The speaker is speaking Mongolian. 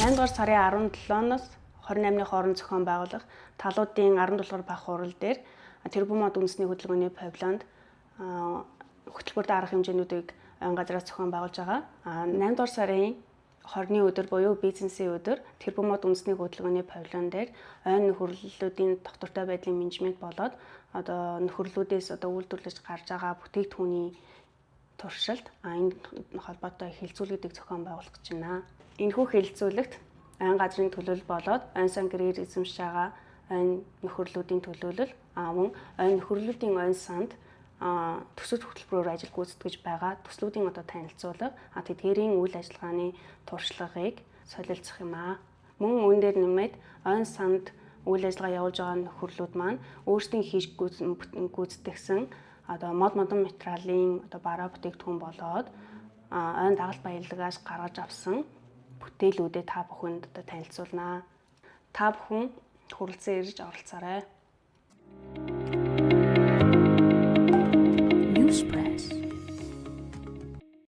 8 дугаар сарын 17-ноос 28-ны хооронд зохион байгуулах талуудын 17 дугаар бах хурал дээр Тэрбумод үндэсний хөдөлгөөний павильонд хөтөлбөртэй арга хэмжээнүүдийг ойн газраас зохион байгуулж байгаа. 8 дугаар сарын 20-ны өдөр буюу бизнесийн өдөр Тэрбумод үндэсний хөдөлгөөний павильон дээр ойн нөхөрлөлүүдийн доктортой байдлын менежмент болоод одоо нөхөрлөлүүдээс одоо үйлдвэрлэж гарч байгаа бүтээгдэхүүний туршилт энэ холбоотой хэлэлцүүлэгүүдийг зохион байгуулах гэж байна. Энэхүү хэлэлцүүлэгт ойн газрын төлөөлөл болоод ойн сан гэрээр эзэмшиж байгаа ойн нөхөрлөлүүдийн төлөөлөл мөн ойн нөхөрлөлүүдийн ойн санд төсөв хөтөлбөрөөр ажил гүйцэтгэж байгаа төслүүдийн одоо танилцуулга тэдгээрийн үйл ажиллагааны туршлагыг солилцох юм аа. Мөн үүн дээр нэмээд ойн санд үйл ажиллагаа явуулж байгаа нөхөрлөлүүд маань өөрсдийн хийж гүйцэтгэсэн одоо мод модон материалын одоо бараа бүтээгдэхүүн болоод ойн дагалт баялагаас гаргаж авсан бүтээлүүдэд та бүхэнд одоо танилцуулнаа. Та бүхэн хүрэлцэн ирж оролцоорой.